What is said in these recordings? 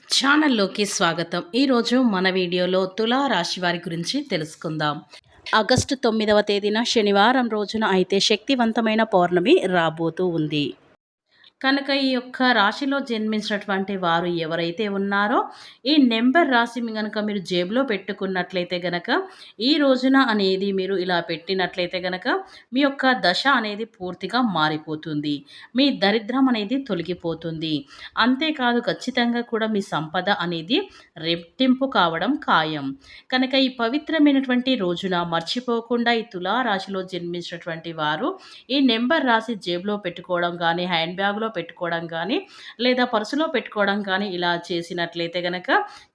ఛానల్లోకి స్వాగతం. ఈరోజు మన వీడియోలో తులా రాశి వారి గురించి తెలుసుకుందాం. ఆగస్టు 9వ తేదీన శనివారం రోజున అయితే శక్తివంతమైన పౌర్ణమి రాబోతూ ఉంది. కనుక ఈ యొక్క రాశిలో జన్మించినటువంటి వారు ఎవరైతే ఉన్నారో ఈ నెంబర్ రాసి గనక మీరు జేబులో పెట్టుకున్నట్లయితే గనక ఈ రోజున అనేది మీరు ఇలా పెట్టినట్లయితే గనక మీ యొక్క దశ అనేది పూర్తిగా మారిపోతుంది. మీ దరిద్రం అనేది తొలగిపోతుంది. అంతేకాదు ఖచ్చితంగా కూడా మీ సంపద అనేది రెట్టింపు కావడం ఖాయం. కనుక ఈ పవిత్రమైనటువంటి రోజున మర్చిపోకుండా ఈ తులా రాశిలో జన్మించినటువంటి వారు ఈ నెంబర్ రాసి జేబులో పెట్టుకోవడం కానీ, హ్యాండ్ బ్యాగ్‌లో పెట్టుకోవడం కానీ, లేదా పర్సులో పెట్టుకోవడం కానీ ఇలా చేసినట్లయితే గనక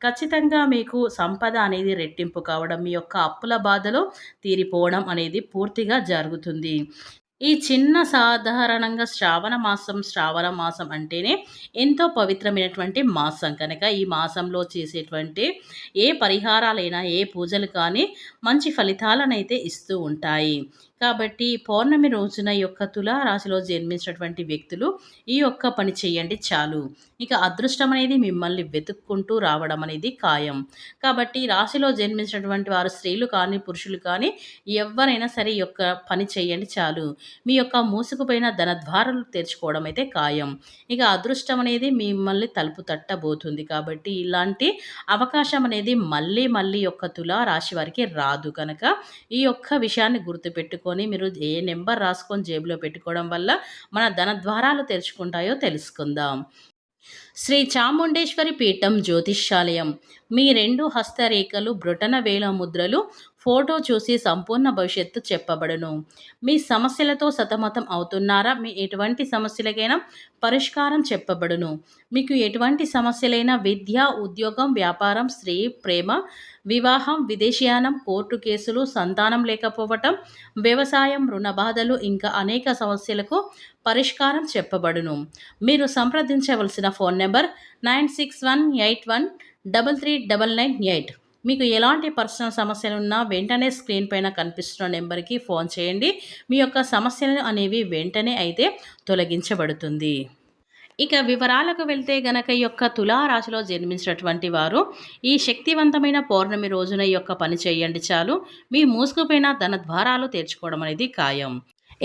ఖచ్చితంగా మీకు సంపద అనేది రెట్టింపు కావడం, మీ యొక్క అప్పుల బాధలు తీరిపోవడం అనేది పూర్తిగా జరుగుతుంది. ఈ చిన్న సాధారణంగా శ్రావణ మాసం అంటేనే ఎంతో పవిత్రమైనటువంటి మాసం కనుక ఈ మాసంలో చేసేటువంటి ఏ పరిహారాలైనా, ఏ పూజలు కానీ మంచి ఫలితాలనైతే ఇస్తూ ఉంటాయి. కాబట్టి పౌర్ణమి రోజున ఈ యొక్క తులా రాశిలో జన్మించినటువంటి వ్యక్తులు ఈ యొక్క పని చేయండి చాలు. ఇక అదృష్టం అనేది మిమ్మల్ని వెతుక్కుంటూ రావడం అనేది ఖాయం. కాబట్టి ఈ రాశిలో జన్మించినటువంటి వారు స్త్రీలు కానీ, పురుషులు కానీ ఎవ్వరైనా సరే ఈ యొక్క పని చేయండి చాలు. మీ యొక్క మూసుకుపోయిన ధనద్వారాలు తెరుచుకోవడం అయితే ఖాయం. ఇక అదృష్టం అనేది మిమ్మల్ని తలుపు తట్టబోతుంది. కాబట్టి ఇలాంటి అవకాశం అనేది మళ్ళీ మళ్ళీ యొక్క తులా రాశి వారికి రాదు కనుక ఈ యొక్క విషయాన్ని గుర్తుపెట్టుకొని మీరు ఏ నెంబర్ రాసుకొని జేబులో పెట్టుకోవడం వల్ల మన ధనద్వారాలు తెరుచుకుంటాయో తెలుసుకుందాం. శ్రీ చాముండేశ్వరి పీఠం జ్యోతిష్యాలయం. మీ 2 హస్తరేఖలు, బ్రొటన వేల ముద్రలు, ఫోటో చూసి సంపూర్ణ భవిష్యత్తు చెప్పబడును. మీ సమస్యలతో సతమతం అవుతున్నారా? మీ ఎటువంటి సమస్యలకైనా పరిష్కారం చెప్పబడును. మీకు ఎటువంటి సమస్యలైనా విద్య, ఉద్యోగం, వ్యాపారం, స్త్రీ, ప్రేమ, వివాహం, విదేశీయానం, కోర్టు కేసులు, సంతానం లేకపోవటం, వ్యవసాయం, రుణ బాధలు ఇంకా అనేక సమస్యలకు పరిష్కారం చెప్పబడును. మీరు సంప్రదించవలసిన ఫోన్ నెంబర్ 9618133998. మీకు ఎలాంటి పర్సనల్ సమస్యలున్నా వెంటనే స్క్రీన్ పైన కనిపిస్తున్న నెంబర్కి ఫోన్ చేయండి. మీ యొక్క సమస్యలు అనేవి వెంటనే అయితే తొలగించబడుతుంది. ఇక వివరాలకు వెళ్తే గనక ఈ యొక్క తులా రాశిలో జన్మించినటువంటి వారు ఈ శక్తివంతమైన పౌర్ణమి రోజున ఈ యొక్క పని చేయండి చాలు. మీ మూసుకుపోయిన ధన ద్వారాలు తెరుచుకోవడం అనేది ఖాయం.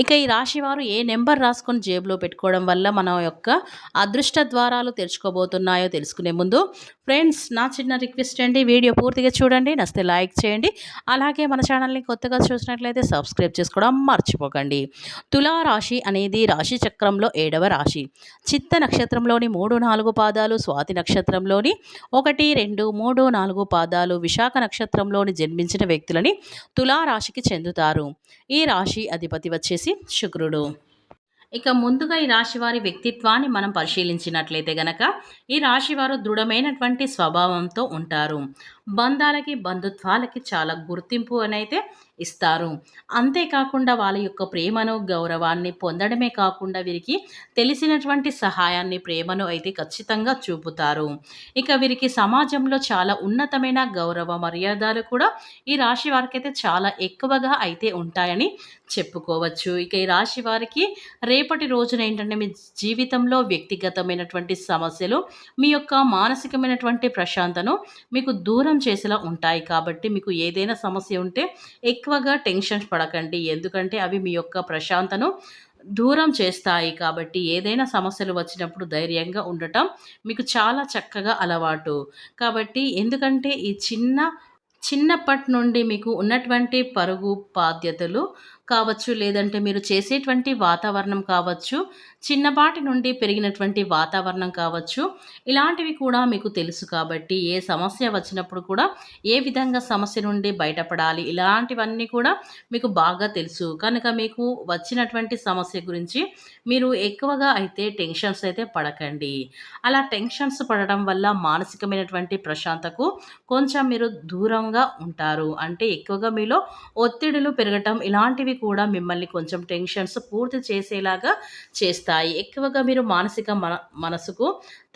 ఇక ఈ రాశి వారు ఏ నెంబర్ రాసుకొని జేబులో పెట్టుకోవడం వల్ల మన యొక్క అదృష్ట ద్వారాలు తెరుచుకోబోతున్నాయో తెలుసుకునే ముందు ఫ్రెండ్స్, నా చిన్న రిక్వెస్ట్ అండి, వీడియో పూర్తిగా చూడండి, నచ్చితే లైక్ చేయండి. అలాగే మన ఛానల్ని కొత్తగా చూసినట్లయితే సబ్స్క్రైబ్ చేసుకోవడం మర్చిపోకండి. తులా రాశి అనేది రాశి చక్రంలో 7వ రాశి. చిత్త నక్షత్రంలోని 3, 4 పాదాలు, స్వాతి నక్షత్రంలోని 1, 2, 3, 4 పాదాలు, విశాఖ నక్షత్రంలోని జన్మించిన వ్యక్తులని తులా రాశికి చెందుతారు. ఈ రాశి అధిపతి వచ్చేసి శుక్రుడు. ఇక ముందుగా ఈ రాశి వారి వ్యక్తిత్వాన్ని మనం పరిశీలించినట్లయితే గనక ఈ రాశి వారు దృఢమైనటువంటి స్వభావంతో ఉంటారు. బంధాలకి, బంధుత్వాలకి చాలా గుర్తింపు అనైతే ఇస్తారు. అంతేకాకుండా వాళ్ళ యొక్క ప్రేమను, గౌరవాన్ని పొందడమే కాకుండా వీరికి తెలిసినటువంటి సహాయాన్ని, ప్రేమను అయితే ఖచ్చితంగా చూపుతారు. ఇక వీరికి సమాజంలో చాలా ఉన్నతమైన గౌరవ మర్యాదలు కూడా ఈ రాశి వారికి అయితే చాలా ఎక్కువగా అయితే ఉంటాయని చెప్పుకోవచ్చు. ఇక ఈ రాశి వారికి రేపటి రోజున ఏంటంటే మీ జీవితంలో వ్యక్తిగతమైనటువంటి సమస్యలు మీ యొక్క మానసికమైనటువంటి ప్రశాంతను మీకు దూరం చేసేలా ఉంటాయి. కాబట్టి మీకు ఏదైనా సమస్య ఉంటే ఎక్కువగా టెన్షన్స్ పడకండి. ఎందుకంటే అవి మీ యొక్క ప్రశాంతను దూరం చేస్తాయి. కాబట్టి ఏదైనా సమస్యలు వచ్చినప్పుడు ధైర్యంగా ఉండటం మీకు చాలా చక్కగా అలవాటు. కాబట్టి ఎందుకంటే ఈ చిన్నప్పటి నుండి మీకు ఉన్నటువంటి పరుగు బాధ్యతలు కావచ్చు, లేదంటే మీరు చేసేటువంటి వాతావరణం కావచ్చు, చిన్నపాటి నుండి పెరిగినటువంటి వాతావరణం కావచ్చు, ఇలాంటివి కూడా మీకు తెలుసు. కాబట్టి ఏ సమస్య వచ్చినప్పుడు కూడా ఏ విధంగా సమస్య నుండి బయటపడాలి, ఇలాంటివన్నీ కూడా మీకు బాగా తెలుసు. కనుక మీకు వచ్చినటువంటి సమస్య గురించి మీరు ఎక్కువగా అయితే టెన్షన్స్ అయితే పడకండి. అలా టెన్షన్స్ పడడం వల్ల మానసికమైనటువంటి ప్రశాంతకు కొంచెం మీరు దూరంగా ఉంటారు. అంటే ఎక్కువగా మీలో ఒత్తిడులు పెరగటం ఇలాంటివి కూడా మిమ్మల్ని కొంచెం టెన్షన్స్ పూర్తి చేసేలాగా చేస్తాయి. ఎక్కువగా మీరు మానసిక మనసుకు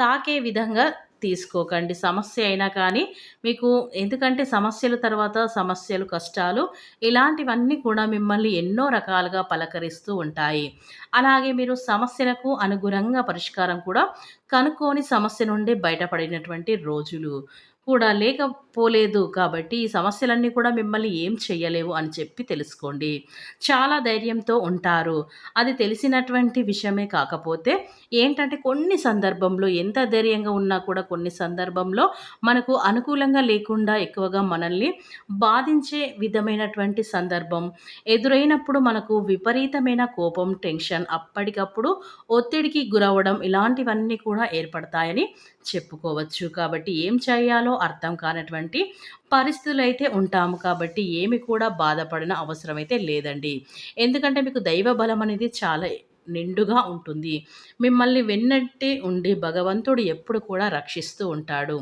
తాకే విధంగా తీసుకోకండి. సమస్య అయినా కానీ మీకు ఎందుకంటే సమస్యల తర్వాత సమస్యలు, కష్టాలు ఇలాంటివన్నీ కూడా మిమ్మల్ని ఎన్నో రకాలుగా పలకరిస్తూ ఉంటాయి. అలాగే మీరు సమస్యలకు అనుగుణంగా పరిష్కారం కూడా కనుక్కొని సమస్య నుండి బయటపడినటువంటి రోజులు కూడా లేకపోలేదు కాబట్టి, ఈ సమస్యలన్నీ కూడా మిమ్మల్ని ఏం చెయ్యలేవు అని చెప్పి తెలుసుకోండి. చాలా ధైర్యంతో ఉంటారు. అది తెలిసినటువంటి విషయమే కాకపోతే ఏంటంటే కొన్ని సందర్భంలో ఎంత ధైర్యంగా ఉన్నా కూడా కొన్ని సందర్భంలో మనకు అనుకూలంగా లేకుండా ఎక్కువగా మనల్ని బాధించే విధమైనటువంటి సందర్భం ఎదురైనప్పుడు మనకు విపరీతమైన కోపం, టెన్షన్, అప్పటికప్పుడు ఒత్తిడికి గురవ్వడం ఇలాంటివన్నీ కూడా ఏర్పడతాయని చెప్పుకోవచ్చు. కాబట్టి ఏం చేయాలో అర్థం కానటువంటి పరిస్థితులైతే ఉంటాము. కాబట్టి ఏమి కూడా బాధపడిన అవసరమైతే లేదండి. ఎందుకంటే మీకు దైవ బలం అనేది చాలా నిండుగా ఉంటుంది. మిమ్మల్ని వెన్నట్టే ఉండి భగవంతుడు ఎప్పుడు కూడా రక్షిస్తూ ఉంటాడు.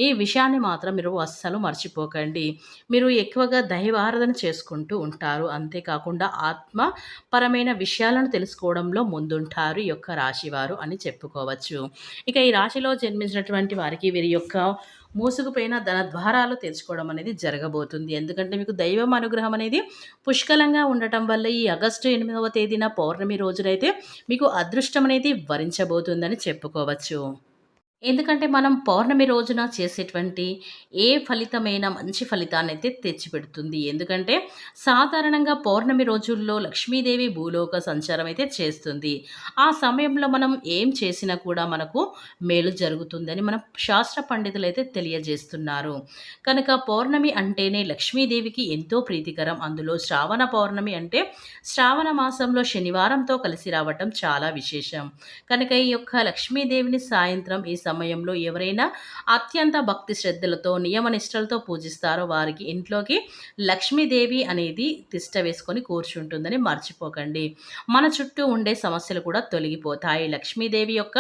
ఈ విషయాన్ని మాత్రం మీరు అస్సలు మర్చిపోకండి. మీరు ఎక్కువగా దైవారాధన చేసుకుంటూ ఉంటారు. అంతేకాకుండా ఆత్మ పరమైన విషయాలను తెలుసుకోవడంలో ముందుంటారు ఈ యొక్క రాశివారు అని చెప్పుకోవచ్చు. ఇక ఈ రాశిలో జన్మించినటువంటి వారికి వీరి యొక్క మూసుకుపోయిన ధన ద్వారాలు తెరుచుకోవడం అనేది జరగబోతుంది. ఎందుకంటే మీకు దైవం అనుగ్రహం అనేది పుష్కలంగా ఉండటం వల్ల ఈ ఆగస్టు 8వ తేదీన పౌర్ణమి రోజునైతే మీకు అదృష్టం అనేది వరించబోతుందని చెప్పుకోవచ్చు. ఎందుకంటే మనం పౌర్ణమి రోజున చేసేటువంటి ఏ ఫలితమైనా మంచి ఫలితాన్నయితే తెచ్చిపెడుతుంది. ఎందుకంటే సాధారణంగా పౌర్ణమి రోజుల్లో లక్ష్మీదేవి భూలోక సంచారం అయితే చేస్తుంది. ఆ సమయంలో మనం ఏం చేసినా కూడా మనకు మేలు జరుగుతుందని మన శాస్త్ర పండితులైతే తెలియజేస్తున్నారు. కనుక పౌర్ణమి అంటేనే లక్ష్మీదేవికి ఎంతో ప్రీతికరం. అందులో శ్రావణ పౌర్ణమి అంటే శ్రావణ మాసంలో శనివారంతో కలిసి రావటం చాలా విశేషం. కనుక ఈ యొక్క లక్ష్మీదేవిని సాయంత్రం ఈ సమయంలో ఎవరైనా అత్యంత భక్తి శ్రద్ధలతో నియమనిష్టలతో పూజిస్తారో వారికి ఇంట్లోకి లక్ష్మీదేవి అనేది తిష్ట వేసుకొని కూర్చుంటుందని మర్చిపోకండి. మన చుట్టూ ఉండే సమస్యలు కూడా తొలగిపోతాయి. లక్ష్మీదేవి యొక్క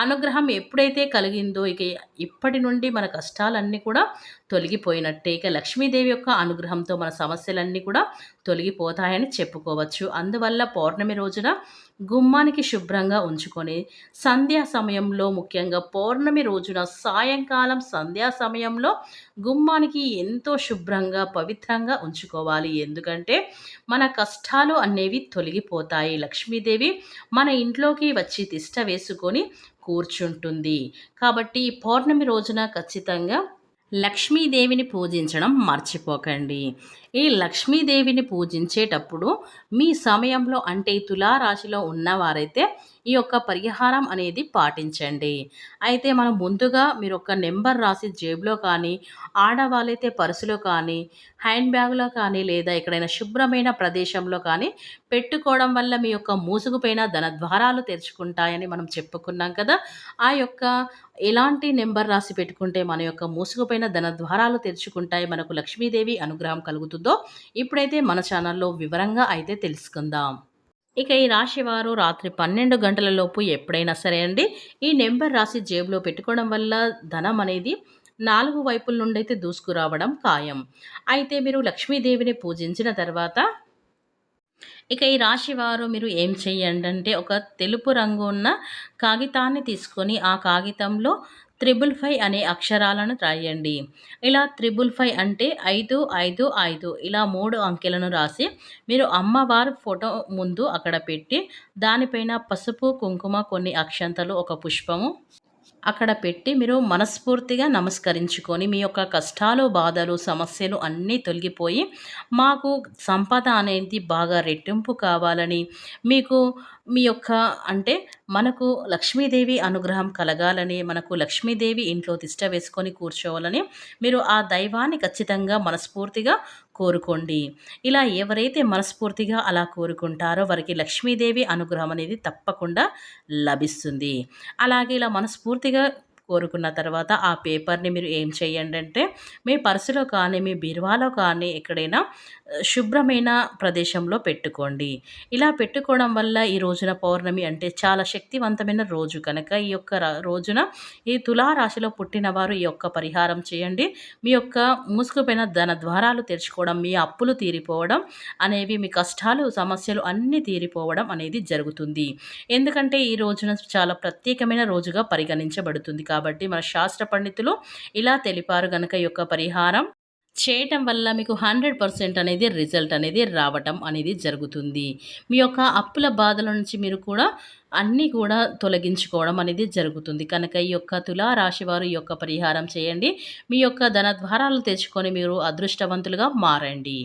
అనుగ్రహం ఎప్పుడైతే కలిగిందో ఇక ఇప్పటి నుండి మన కష్టాలన్నీ కూడా తొలగిపోయినట్టే. ఇక లక్ష్మీదేవి యొక్క అనుగ్రహంతో మన సమస్యలన్నీ కూడా తొలగిపోతాయని చెప్పుకోవచ్చు. అందువల్ల పౌర్ణమి రోజున గుమ్మానికి శుభ్రంగా ఉంచుకొని సంధ్యా సమయంలో ముఖ్యంగా పౌర్ణమి రోజున సాయంకాలం సంధ్యా సమయంలో గుమ్మానికి ఎంతో శుభ్రంగా పవిత్రంగా ఉంచుకోవాలి. ఎందుకంటే మన కష్టాలు అనేవి తొలగిపోతాయి. లక్ష్మీదేవి మన ఇంట్లోకి వచ్చి తిష్ట వేసుకొని కూర్చుంటుంది. కాబట్టి ఈ పౌర్ణమి రోజున ఖచ్చితంగా లక్ష్మీదేవిని పూజించడం మర్చిపోకండి. ఈ లక్ష్మీదేవిని పూజించేటప్పుడు మీ సమయంలో అంటే తులారాశిలో ఉన్నవారైతే ఈ యొక్క పరిహారం అనేది పాటించండి. అయితే మనం ముందుగా మీరు ఒక నెంబర్ రాసి జేబులో కానీ, ఆడవాళ్ళైతే పర్సులో కానీ, హ్యాండ్ బ్యాగ్లో కానీ లేదా ఎక్కడైనా శుభ్రమైన ప్రదేశంలో కానీ పెట్టుకోవడం వల్ల మీ యొక్క మూసుకుపోయిన ధన ద్వారాలు తెరుచుకుంటాయని మనం చెప్పుకున్నాం కదా. ఆ యొక్క ఎలాంటి నెంబర్ రాసి పెట్టుకుంటే మన యొక్క మూసుకుపోయిన ధన ద్వారాలు తెరుచుకుంటాయి, మనకు లక్ష్మీదేవి అనుగ్రహం కలుగుతుందో ఇప్పుడైతే మన ఛానల్లో వివరంగా అయితే తెలుసుకుందాం. ఇక ఈ రాశి వారు రాత్రి 12 గంటల లోపు ఎప్పుడైనా సరే అండి ఈ నెంబర్ రాసి జేబులో పెట్టుకోవడం వల్ల ధనం అనేది 4 వైపుల నుండి అయితే దూసుకురావడం ఖాయం. అయితే మీరు లక్ష్మీదేవిని పూజించిన తర్వాత ఇక ఈ రాశి వారు మీరు ఏం చేయండి అంటే ఒక తెలుపు రంగు ఉన్న కాగితాన్ని తీసుకొని ఆ కాగితంలో 555 అనే అక్షరాలను రాయండి. ఇలా 555 అంటే 555 ఇలా 3 అంకెలను రాసి మీరు అమ్మవారి ఫోటో ముందు అక్కడ పెట్టి దానిపైన పసుపు, కుంకుమ, కొన్ని అక్షంతలు, ఒక పుష్పము అక్కడ పెట్టి మీరు మనస్ఫూర్తిగా నమస్కరించుకొని మీ యొక్క కష్టాలు, బాధలు, సమస్యలు అన్నీ తొలగిపోయి మాకు సంపద అనేది బాగా రెట్టింపు కావాలని, మీకు మీ యొక్క అంటే మనకు లక్ష్మీదేవి అనుగ్రహం కలగాలని, మనకు లక్ష్మీదేవి ఇంట్లో తిష్ట వేసుకొని కూర్చోవాలని మీరు ఆ దైవాన్ని ఖచ్చితంగా మనస్ఫూర్తిగా కోరుకోండి. ఇలా ఎవరైతే మనస్ఫూర్తిగా అలా కోరుకుంటారో వారికి లక్ష్మీదేవి అనుగ్రహం అనేది తప్పకుండా లభిస్తుంది. అలాగే ఇలా మనస్ఫూర్తిగా కోరుకున్న తర్వాత ఆ పేపర్‌ని మీరు ఏం చేయండి అంటే మీ పర్సులో కానీ, మీ బీరువాలో కానీ ఎక్కడైనా శుభ్రమైన ప్రదేశంలో పెట్టుకోండి. ఇలా పెట్టుకోవడం వల్ల ఈ రోజున పౌర్ణమి అంటే చాలా శక్తివంతమైన రోజు కనుక ఈ యొక్క రోజున ఈ తులా రాశిలో పుట్టిన వారు ఈ యొక్క పరిహారం చేయండి. మీ యొక్క మూసుకుపోయిన ధన ద్వారాలు తెరుచుకోవడం, మీ అప్పులు తీరిపోవడం అనేవి, మీ కష్టాలు, సమస్యలు అన్నీ తీరిపోవడం అనేది జరుగుతుంది. ఎందుకంటే ఈ రోజున చాలా ప్రత్యేకమైన రోజుగా పరిగణించబడుతుంది. కాబట్టి మన శాస్త్ర పండితులు ఇలా తెలిపారు గనక ఈ యొక్క పరిహారం చేయటం వల్ల మీకు 100% అనేది రిజల్ట్ అనేది రావటం అనేది జరుగుతుంది. మీ యొక్క అప్పుల బాధల నుంచి మీరు కూడా అన్నీ కూడా తొలగించుకోవడం అనేది జరుగుతుంది. కనుక ఈ యొక్క తులా రాశి వారు ఈ యొక్క పరిహారం చేయండి. మీ యొక్క ధన ద్వారాలు తెచ్చుకొని మీరు అదృష్టవంతులుగా మారండి.